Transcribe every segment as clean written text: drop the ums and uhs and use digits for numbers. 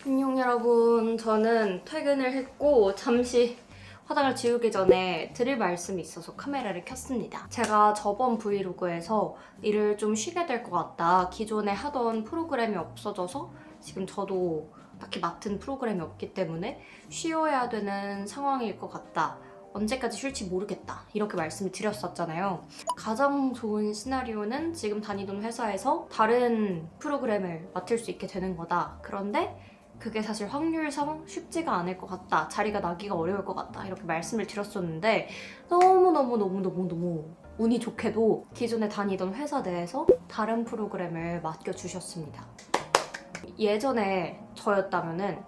안녕 여러분. 저는 퇴근을 했고 잠시 화장을 지우기 전에 드릴 말씀이 있어서 카메라를 켰습니다. 제가 저번 브이로그에서 일을 좀 쉬게 될 것 같다. 기존에 하던 프로그램이 없어져서 지금 저도 딱히 맡은 프로그램이 없기 때문에 쉬어야 되는 상황일 것 같다. 언제까지 쉴지 모르겠다. 이렇게 말씀을 드렸었잖아요. 가장 좋은 시나리오는 지금 다니던 회사에서 다른 프로그램을 맡을 수 있게 되는 거다. 그런데 그게 사실 확률상 쉽지가 않을 것 같다. 자리가 나기가 어려울 것 같다. 이렇게 말씀을 드렸었는데 너무너무 운이 좋게도 기존에 다니던 회사 내에서 다른 프로그램을 맡겨주셨습니다. 예전에 저였다면은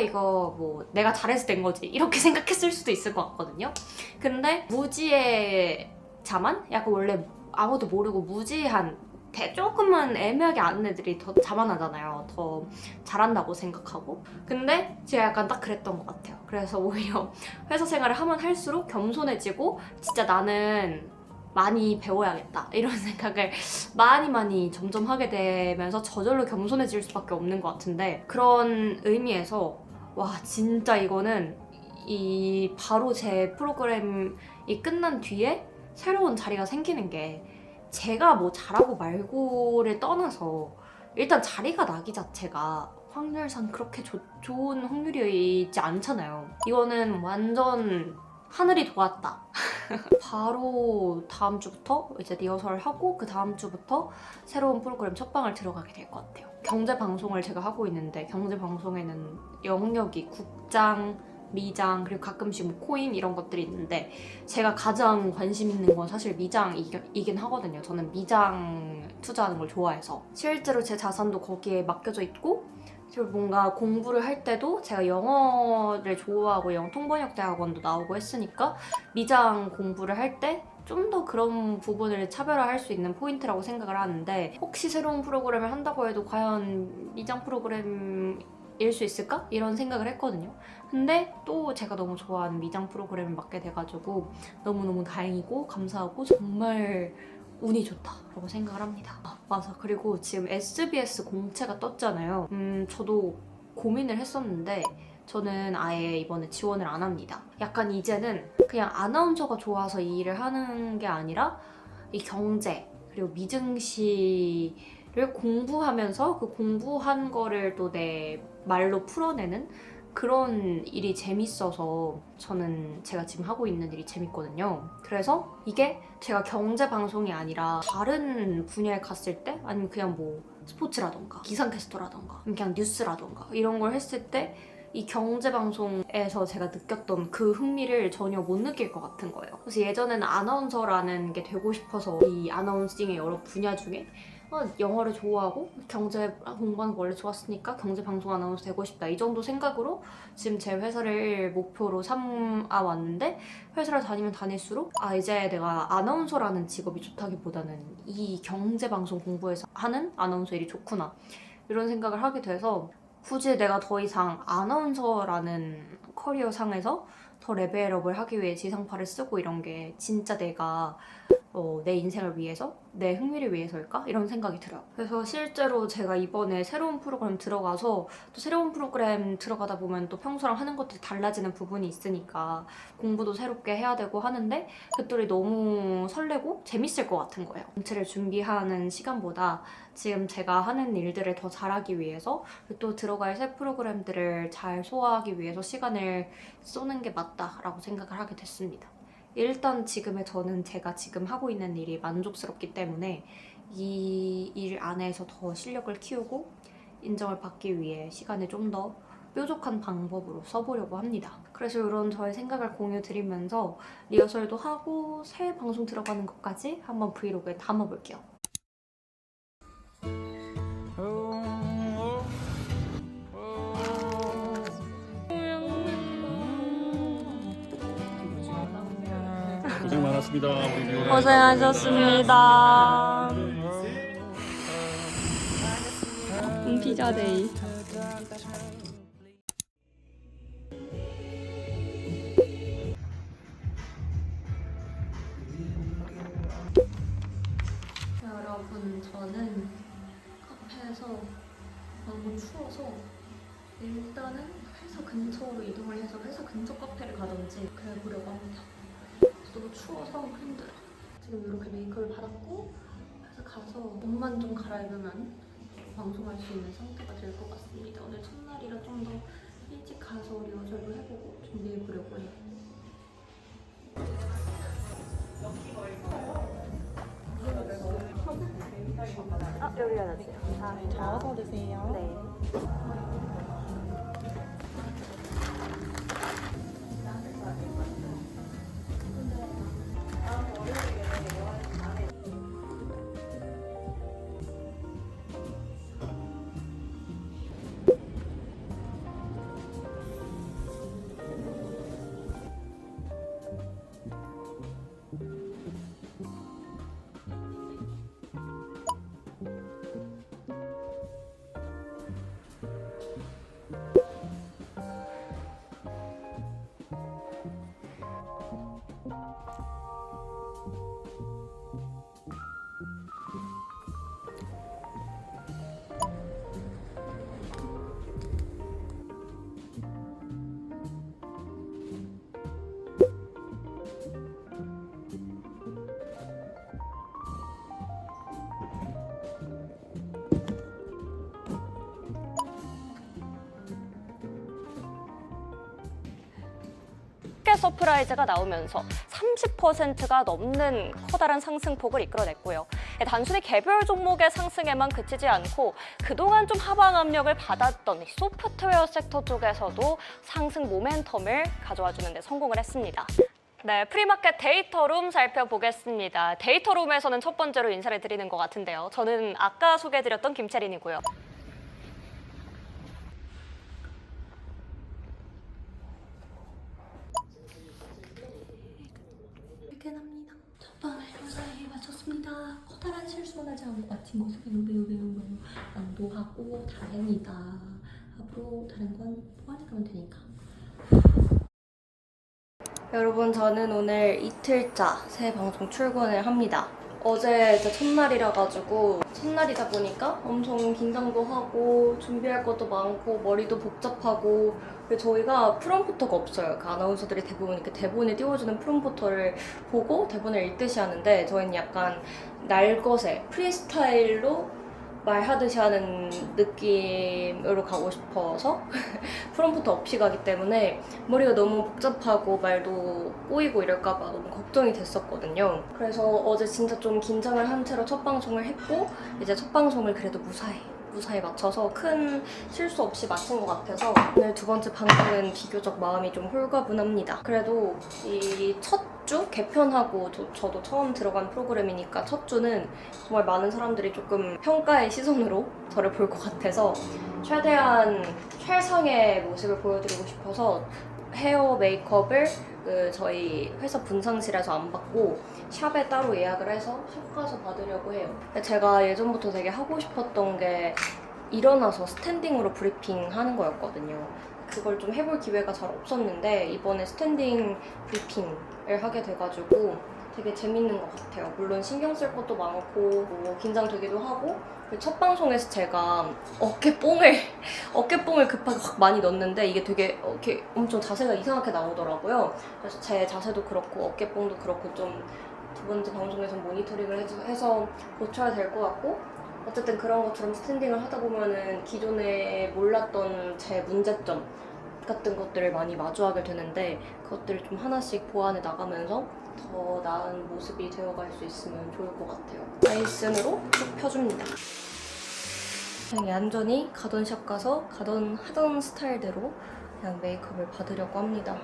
이거 뭐 내가 잘해서 된 거지 이렇게 생각했을 수도 있을 것 같거든요. 근데 무지의 자만? 약간 원래 아무도 모르고 무지한 조금만 애매하게 아는 애들이 더 자만하잖아요. 더 잘한다고 생각하고. 근데 제가 약간 딱 그랬던 것 같아요. 그래서 오히려 회사 생활을 하면 할수록 겸손해지고 진짜 나는 많이 배워야겠다 이런 생각을 많이 점점 하게 되면서 저절로 겸손해질 수밖에 없는 것 같은데, 그런 의미에서 와 진짜 이거는 이 바로 제 프로그램이 끝난 뒤에 새로운 자리가 생기는 게 제가 뭐 잘하고 말고를 떠나서 일단 자리가 나기 자체가 확률상 그렇게 좋은 확률이지 않잖아요. 이거는 완전 하늘이 도왔다. 바로 다음 주부터 이제 리허설을 하고 그 다음 주부터 새로운 프로그램 첫 방을 들어가게 될 것 같아요. 경제 방송을 제가 하고 있는데 경제 방송에는 영역이 국장, 미장, 그리고 가끔씩 뭐 코인 이런 것들이 있는데 제가 가장 관심 있는 건 사실 미장이긴 하거든요. 저는 미장 투자하는 걸 좋아해서 실제로 제 자산도 거기에 맡겨져 있고, 그리고 뭔가 공부를 할 때도 제가 영어를 좋아하고 영어 통번역대학원도 나오고 했으니까 미장 공부를 할 때 좀 더 그런 부분을 차별화할 수 있는 포인트라고 생각을 하는데, 혹시 새로운 프로그램을 한다고 해도 과연 미장 프로그램일 수 있을까? 이런 생각을 했거든요. 근데 또 제가 너무 좋아하는 미장 프로그램을 맡게 돼가지고 너무너무 다행이고 감사하고 정말 운이 좋다라고 생각을 합니다. 맞아. 그리고 지금 SBS 공채가 떴잖아요. 저도 고민을 했었는데 저는 아예 이번에 지원을 안 합니다. 약간 이제는 그냥 아나운서가 좋아서 이 일을 하는 게 아니라 이 경제 그리고 미증시를 공부하면서 그 공부한 거를 또 내 말로 풀어내는 그런 일이 재밌어서 저는 제가 지금 하고 있는 일이 재밌거든요. 그래서 이게 제가 경제 방송이 아니라 다른 분야에 갔을 때, 아니면 그냥 뭐 스포츠라던가 기상캐스터라던가 그냥 뉴스라던가 이런 걸 했을 때 이 경제 방송에서 제가 느꼈던 그 흥미를 전혀 못 느낄 것 같은 거예요. 그래서 예전에는 아나운서라는 게 되고 싶어서 이 아나운싱의 여러 분야 중에 영어를 좋아하고 경제 공부하는 거 원래 좋았으니까 경제 방송 아나운서 되고 싶다 이 정도 생각으로 지금 제 회사를 목표로 삼아 왔는데, 회사를 다니면 다닐수록 이제 내가 아나운서라는 직업이 좋다기보다는 이 경제 방송 공부해서 하는 아나운서 일이 좋구나 이런 생각을 하게 돼서, 굳이 내가 더 이상 아나운서라는 커리어 상에서 더 레벨업을 하기 위해 지상파를 쓰고 이런 게 진짜 내가 내 인생을 위해서? 내 흥미를 위해서일까? 이런 생각이 들어요. 그래서 실제로 제가 이번에 새로운 프로그램 들어가서 또 새로운 프로그램 들어가다 보면 또 평소랑 하는 것들이 달라지는 부분이 있으니까 공부도 새롭게 해야 되고 하는데 그들이 너무 설레고 재밌을 것 같은 거예요. 전체를 준비하는 시간보다 지금 제가 하는 일들을 더 잘하기 위해서 또 들어갈 새 프로그램들을 잘 소화하기 위해서 시간을 쏘는 게 맞다라고 생각을 하게 됐습니다. 일단 지금의 저는 제가 지금 하고 있는 일이 만족스럽기 때문에 이 일 안에서 더 실력을 키우고 인정을 받기 위해 시간을 좀 더 뾰족한 방법으로 써보려고 합니다. 그래서 이런 저의 생각을 공유 드리면서 리허설도 하고 새 방송 들어가는 것까지 한번 브이로그에 담아볼게요. 고생 많았습니다. 우리 리오라. 고생하셨습니다. 피자데이. 여러분, 저는 카페에서 너무 추워서 일단은 회사 근처로 이동을 해서 회사 근처 카페를 가든지 그래 보려고 합니다. 너무 추워서 힘들어. 지금 이렇게 메이크업을 받았고 회사 가서 옷만 좀 갈아입으면 방송할 수 있는 상태가 될 것 같습니다. 오늘 첫날이라 좀 더 일찍 가서 리허설도 해보고 준비해보려고 해요. 여기 하나 주세요. 감사합니다. 저어서 드세요. 네. 서프라이즈가 나오면서 30%가 넘는 커다란 상승폭을 이끌어냈고요. 단순히 개별 종목의 상승에만 그치지 않고 그동안 좀 하방 압력을 받았던 소프트웨어 섹터 쪽에서도 상승 모멘텀을 가져와 주는 데 성공을 했습니다. 네, 프리마켓 데이터룸 살펴보겠습니다. 데이터룸에서는 첫 번째로 인사를 드리는 것 같은데요. 저는 아까 소개해드렸던 김채린이고요. 퇴근합니다. 첫 번을 무사히 마쳤습니다. 커다란 실수만 하지 않고 마친 것을 매우 안도하고 다행이다. 앞으로 다른 건 보완해 가면 되니까. 여러분, 저는 오늘 이틀차 새 방송 출근을 합니다. 어제 이제 첫날이라 가지고 첫날이다 보니까 엄청 긴장도 하고 준비할 것도 많고 머리도 복잡하고, 그리고 저희가 프롬프터가 없어요. 그 아나운서들이 대부분 이렇게 대본을 띄워주는 프롬프터를 보고 대본을 읽듯이 하는데, 저희는 약간 날것에 프리스타일로 말하듯이 하는 느낌으로 가고 싶어서 프롬프터 없이 가기 때문에 머리가 너무 복잡하고 말도 꼬이고 이럴까봐 너무 걱정이 됐었거든요. 그래서 어제 진짜 좀 긴장을 한 채로 첫 방송을 했고, 이제 첫 방송을 그래도 무사히 맞춰서 큰 실수 없이 마친 것 같아서 오늘 두 번째 방송은 비교적 마음이 좀 홀가분합니다. 그래도 이 첫 주 개편하고 저도 처음 들어간 프로그램이니까 첫 주는 정말 많은 사람들이 조금 평가의 시선으로 저를 볼 것 같아서 최대한 최상의 모습을 보여드리고 싶어서 헤어 메이크업을 저희 회사 분상실에서 안 받고 샵에 따로 예약을 해서 샵 가서 받으려고 해요. 제가 예전부터 되게 하고 싶었던 게 일어나서 스탠딩으로 브리핑 하는 거였거든요. 그걸 좀 해볼 기회가 잘 없었는데 이번에 스탠딩 브리핑을 하게 돼가지고 되게 재밌는 것 같아요. 물론 신경 쓸 것도 많고 뭐 긴장되기도 하고, 첫 방송에서 제가 어깨뽕을 급하게 확 많이 넣었는데 이게 되게 이렇게 엄청 자세가 이상하게 나오더라고요. 그래서 제 자세도 그렇고 어깨뽕도 그렇고 좀 두 번째 방송에서 모니터링을 해서 고쳐야 될 것 같고, 어쨌든 그런 것처럼 스탠딩을 하다 보면은 기존에 몰랐던 제 문제점 같은 것들을 많이 마주하게 되는데, 그것들을 좀 하나씩 보완해 나가면서 더 나은 모습이 되어갈 수 있으면 좋을 것 같아요. 아이슨으로 쭉 펴줍니다. 그냥 얌전히 가던 샵 가서 하던 스타일대로 그냥 메이크업을 받으려고 합니다.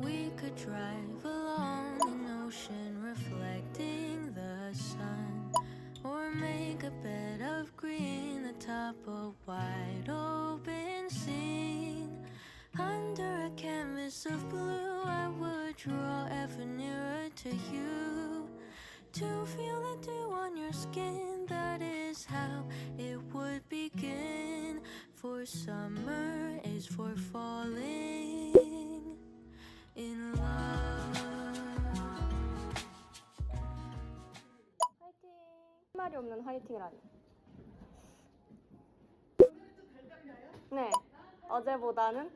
We could drive along an ocean reflecting the sun, or make a bed of green atop a wide open scene. Under a canvas of blue, I would draw ever nearer to you, to feel the dew on your skin. That is how it would begin. For summer is for falling. 화이팅이라니. 네, 어제보다는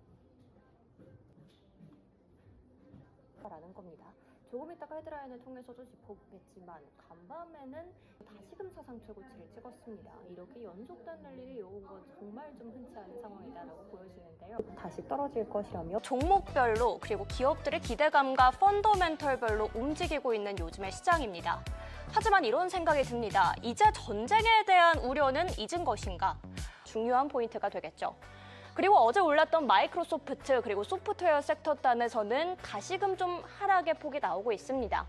라는 겁니다. 조금 이따가 헤드라인을 통해서도 짚어보겠지만 간밤에는 다시금 사상 최고치를 찍었습니다. 이렇게 연속된 랠리를 이어온 건 정말 좀 흔치 않은 상황이다라고 보여지는데요. 다시 떨어질 것이라며 종목별로 그리고 기업들의 기대감과 펀더멘털별로 움직이고 있는 요즘의 시장입니다. 하지만 이런 생각이 듭니다. 이제 전쟁에 대한 우려는 잊은 것인가? 중요한 포인트가 되겠죠. 그리고 어제 올랐던 마이크로소프트 그리고 소프트웨어 섹터 단에서는 다시금 좀 하락의 폭이 나오고 있습니다.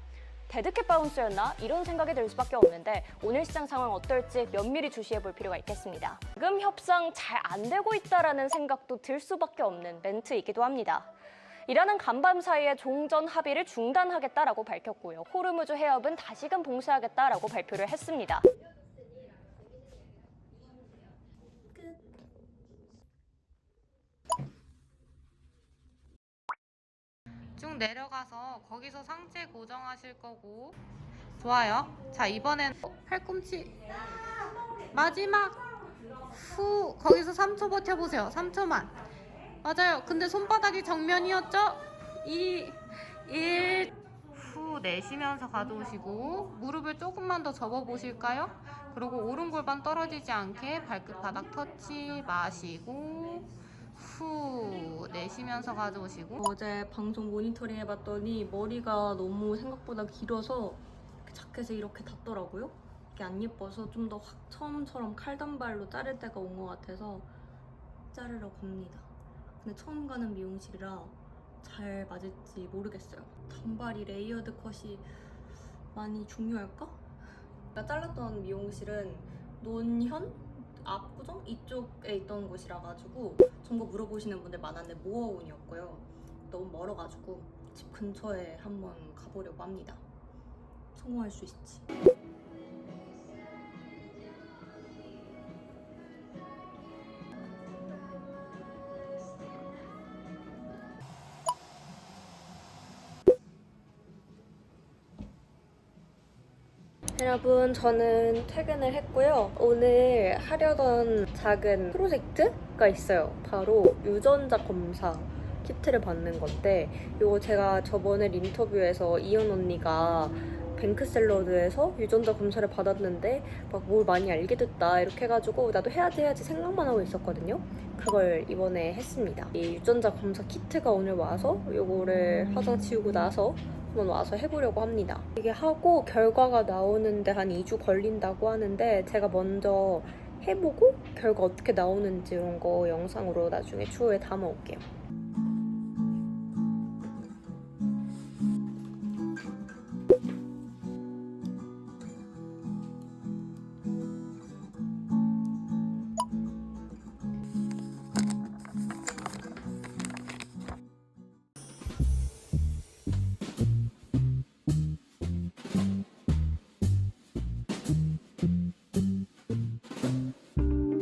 데드캣 바운스였나? 이런 생각이 들 수밖에 없는데 오늘 시장 상황 어떨지 면밀히 주시해 볼 필요가 있겠습니다. 지금 협상 잘 안 되고 있다라는 생각도 들 수밖에 없는 멘트이기도 합니다. 이라는 간밤 사이에 종전 합의를 중단하겠다라고 밝혔고요. 호르무즈 해협은 다시금 봉쇄하겠다라고 발표를 했습니다. 쭉 내려가서 거기서 상체 고정하실 거고. 좋아요. 자, 이번엔 팔꿈치 마지막 후 거기서 3초 버텨보세요. 3초만. 맞아요. 근데 손바닥이 정면이었죠? 2, 1. 후 내쉬면서 가져오시고 무릎을 조금만 더 접어보실까요? 그리고 오른 골반 떨어지지 않게 발끝 바닥 터치 마시고 후 내쉬면서 가져오시고. 어제 방송 모니터링 해봤더니 머리가 너무 생각보다 길어서 자켓에 이렇게 닿더라고요. 이게 안 예뻐서 좀 더 확 처음처럼 칼단발로 자를 때가 온 것 같아서 자르러 갑니다. 근데 처음 가는 미용실이라 잘 맞을지 모르겠어요. 단발이 레이어드 컷이 많이 중요할까? 제가 잘랐던 미용실은 논현? 압구정? 이쪽에 있던 곳이라 가지고 정보 물어보시는 분들 많았는데 모어온이었고요. 너무 멀어가지고 집 근처에 한번 가보려고 합니다. 성공할 수 있을지. 여러분, 저는 퇴근을 했고요. 오늘 하려던 작은 프로젝트가 있어요. 바로 유전자 검사 키트를 받는 건데, 이거 제가 저번에 인터뷰에서 이현 언니가 뱅크샐러드에서 유전자 검사를 받았는데 막 뭘 많이 알게 됐다 이렇게 해가지고 나도 해야지 생각만 하고 있었거든요. 그걸 이번에 했습니다. 이 유전자 검사 키트가 오늘 와서 이거를 화장 지우고 나서 한번 와서 해보려고 합니다. 이게 하고 결과가 나오는데 한 2주 걸린다고 하는데 제가 먼저 해보고 결과 어떻게 나오는지 이런 거 영상으로 나중에 추후에 담아올게요.